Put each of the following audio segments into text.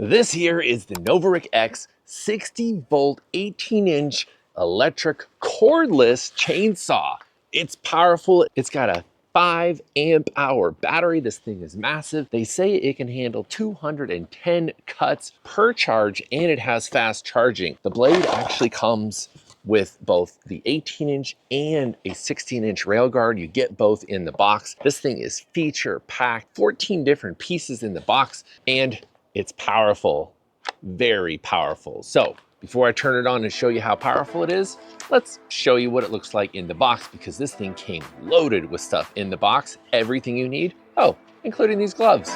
This here is the NovorikX 60V 18-inch electric cordless chainsaw. It's powerful. It's got a 5 amp hour battery. This thing is massive. They say it can handle 210 cuts per charge, and it has fast charging. The blade actually comes with both the 18-inch and a 16-inch railguard. You get both in the box. This thing is feature packed, 14 different pieces in the box, and it's powerful, very powerful. So before I turn it on and show you how powerful it is, let's show you what it looks like in the box, because this thing came loaded with stuff in the box, everything you need. Oh, including these gloves.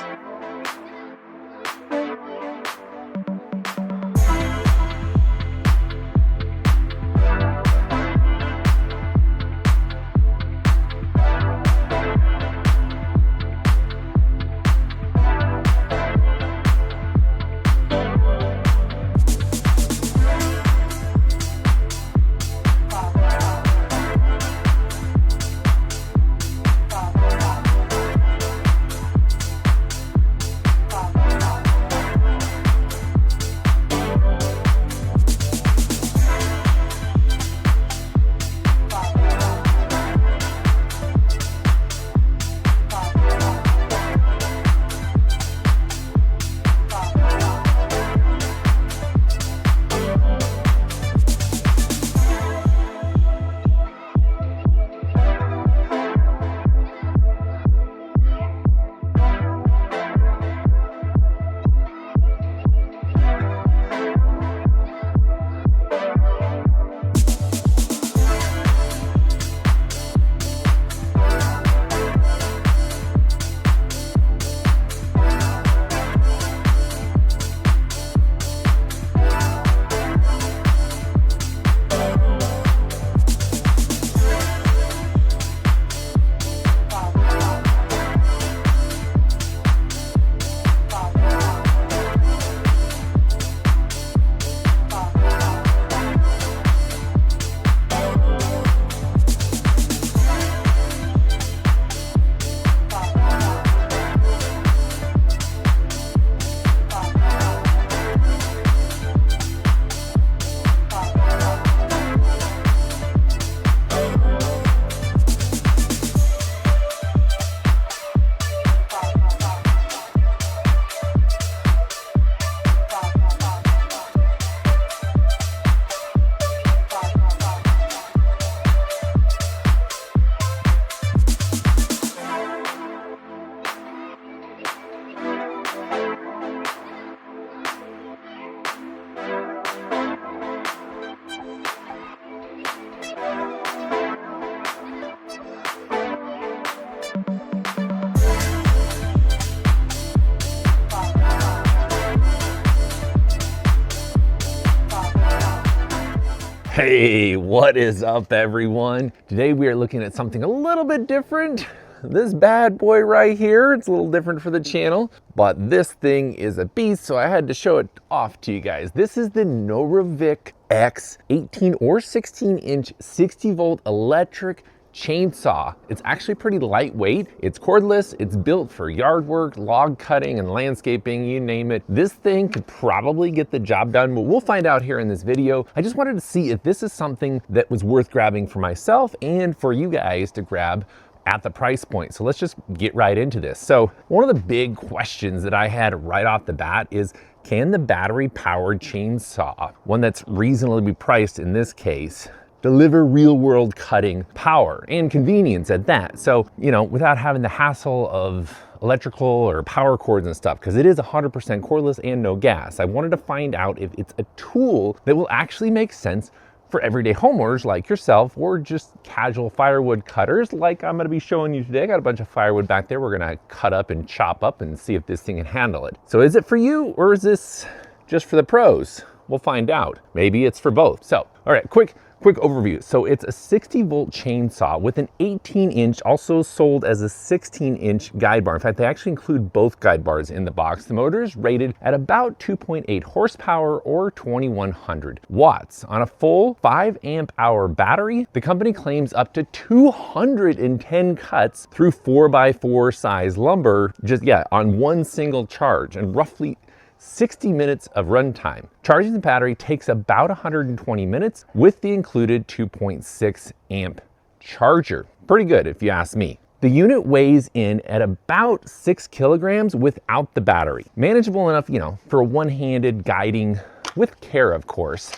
Hey, what is up, everyone? Today we are looking at something a little bit different. This bad boy right here, it's a little different for the channel, but this thing is a beast, so I had to show it off to you guys. This is the NovorikX 18 or 16-inch 60V electric chainsaw. It's actually pretty lightweight. It's cordless. It's built for yard work, log cutting, and landscaping, you name it. This thing could probably get the job done, but we'll find out here in this video. I just wanted to see if this is something that was worth grabbing for myself and for you guys to grab at the price point. So let's just get right into this. So one of the big questions that I had right off the bat is, can the battery powered chainsaw, one that's reasonably priced in this case, deliver real world cutting power and convenience at that? So, you know, without having the hassle of electrical or power cords and stuff, because it is 100% cordless and no gas. I wanted to find out if it's a tool that will actually make sense for everyday homeowners like yourself, or just casual firewood cutters like I'm gonna be showing you today. I got a bunch of firewood back there we're gonna cut up and chop up and see if this thing can handle it. So is it for you, or is this just for the pros? We'll find out. Maybe it's for both. So, all right, quick overview. So it's a 60V chainsaw with an 18-inch, also sold as a 16-inch guide bar. In fact, they actually include both guide bars in the box. The motor is rated at about 2.8 horsepower or 2100 watts. On a full 5 amp hour battery, the company claims up to 210 cuts through 4x4 size lumber, just on one single charge, and roughly 60 minutes of runtime. Charging the battery takes about 120 minutes with the included 2.6 amp charger. Pretty good if you ask me. The unit weighs in at about 6 kilograms without the battery. Manageable enough, for one-handed guiding with care, of course,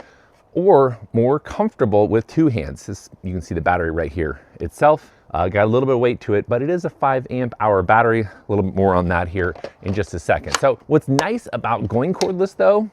or more comfortable with two hands. You can see the battery right here itself. Got a little bit of weight to it, but it is a 5 amp hour battery. A little bit more on that here in just a second. So what's nice about going cordless though,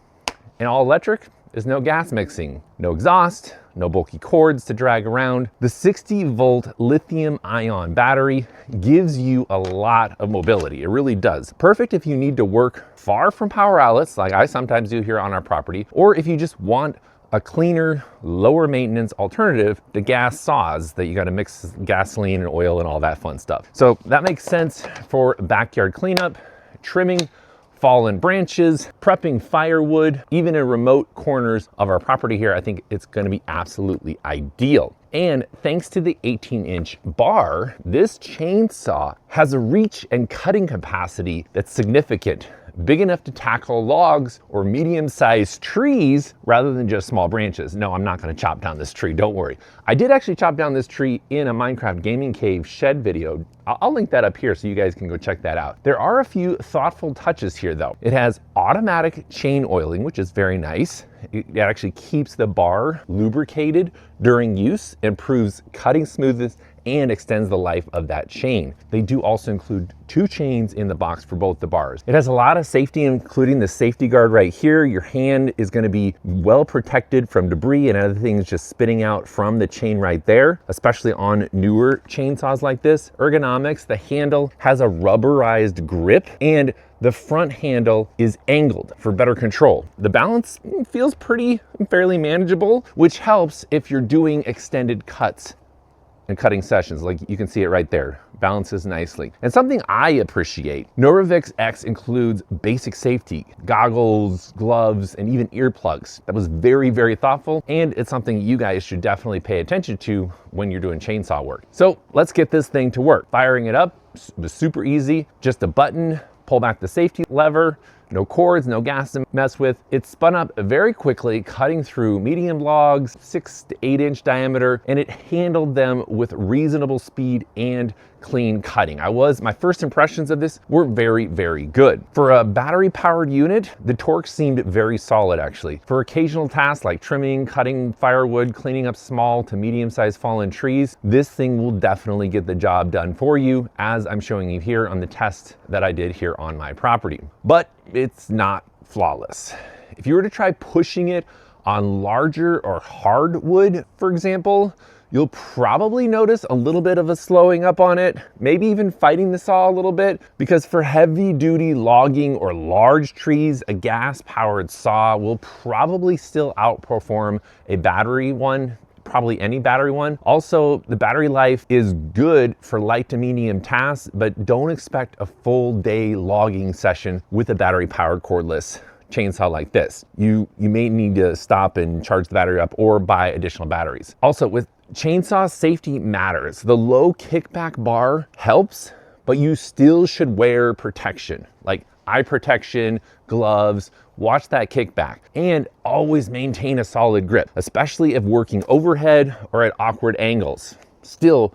and all electric, is no gas mixing, no exhaust, no bulky cords to drag around. The 60-volt lithium-ion battery gives you a lot of mobility. It really does. Perfect if you need to work far from power outlets, like I sometimes do here on our property, or if you just want a cleaner, lower maintenance alternative to gas saws that you got to mix gasoline and oil and all that fun stuff. So that makes sense for backyard cleanup, trimming fallen branches, prepping firewood, even in remote corners of our property here. I think it's going to be absolutely ideal. And thanks to the 18-inch bar, this chainsaw has a reach and cutting capacity that's significant, big enough to tackle logs or medium-sized trees rather than just small branches. No, I'm not going to chop down this tree, don't worry. I did actually chop down this tree in a Minecraft Gaming Cave shed video. I'll link that up here so you guys can go check that out. There are a few thoughtful touches here though. It has automatic chain oiling, which is very nice. It actually keeps the bar lubricated during use, improves cutting smoothness, and extends the life of that chain. They do also include 2 chains in the box for both the bars. It has a lot of safety, including the safety guard right here. Your hand is going to be well protected from debris and other things just spitting out from the chain right there, especially on newer chainsaws like this. Ergonomics, the handle has a rubberized grip and the front handle is angled for better control. The balance feels fairly manageable, which helps if you're doing extended cuts and cutting sessions. Like you can see it right there, balances nicely. And something I appreciate, NovorikX X includes basic safety, goggles, gloves, and even earplugs. That was very, very thoughtful, and it's something you guys should definitely pay attention to when you're doing chainsaw work. So let's get this thing to work. Firing it up was super easy, just a button, pull back the safety lever, no cords, no gas to mess with. It spun up very quickly, cutting through medium logs, 6 to 8 inch diameter, and it handled them with reasonable speed and clean cutting. My first impressions of this were very, very good. For a battery powered unit, the torque seemed very solid actually. For occasional tasks like trimming, cutting firewood, cleaning up small to medium sized fallen trees, this thing will definitely get the job done for you, as I'm showing you here on the test that I did here on my property. But it's not flawless. If you were to try pushing it on larger or hardwood, for example, you'll probably notice a little bit of a slowing up on it, maybe even fighting the saw a little bit, because for heavy duty logging or large trees, a gas powered saw will probably still outperform a battery one, probably any battery one. Also, the battery life is good for light to medium tasks, but don't expect a full day logging session with a battery powered cordless chainsaw like this. You may need to stop and charge the battery up or buy additional batteries. Also, with chainsaw, safety matters. The low kickback bar helps, but you still should wear protection, like eye protection, gloves, watch that kickback, and always maintain a solid grip, especially if working overhead or at awkward angles. Still,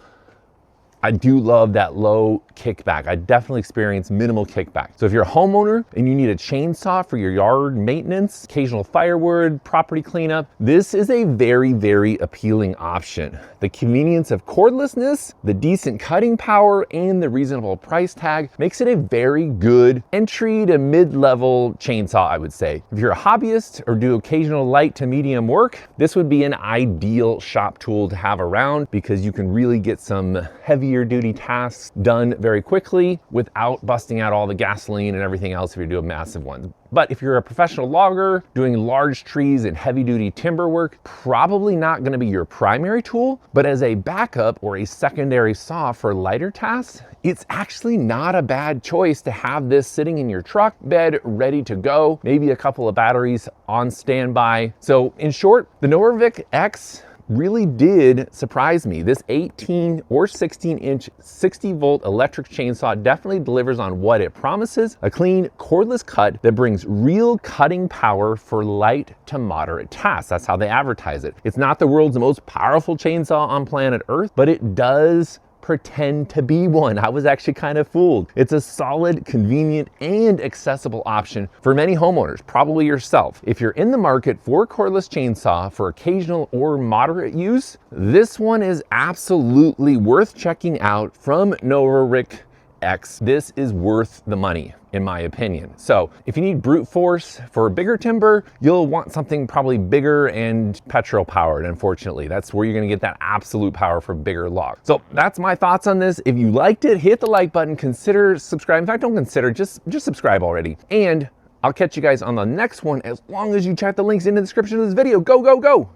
I do love that low kickback. I definitely experience minimal kickback. So if you're a homeowner and you need a chainsaw for your yard maintenance, occasional firewood, property cleanup, this is a very, very appealing option. The convenience of cordlessness, the decent cutting power, and the reasonable price tag makes it a very good entry to mid-level chainsaw, I would say. If you're a hobbyist or do occasional light to medium work, this would be an ideal shop tool to have around, because you can really get some heavier duty tasks done very quickly without busting out all the gasoline and everything else if you're doing massive ones. But if you're a professional logger doing large trees and heavy duty timber work, probably not going to be your primary tool, but as a backup or a secondary saw for lighter tasks, it's actually not a bad choice to have this sitting in your truck bed ready to go, maybe a couple of batteries on standby. So in short, the NovorikX X really did surprise me. This 18 or 16-inch 60-volt electric chainsaw definitely delivers on what it promises, a clean, cordless cut that brings real cutting power for light to moderate tasks. That's how they advertise it. It's not the world's most powerful chainsaw on planet Earth, but it does pretend to be one. I was actually kind of fooled. It's a solid, convenient, and accessible option for many homeowners, probably yourself. If you're in the market for a cordless chainsaw for occasional or moderate use, this one is absolutely worth checking out from NovorikX. This is worth the money, in my opinion. So if you need brute force for bigger timber, you'll want something probably bigger and petrol powered, unfortunately. That's where you're gonna get that absolute power for bigger logs. So that's my thoughts on this. If you liked it, hit the like button, consider subscribing. In fact, don't consider, just subscribe already. And I'll catch you guys on the next one as long as you check the links in the description of this video. Go, go, go.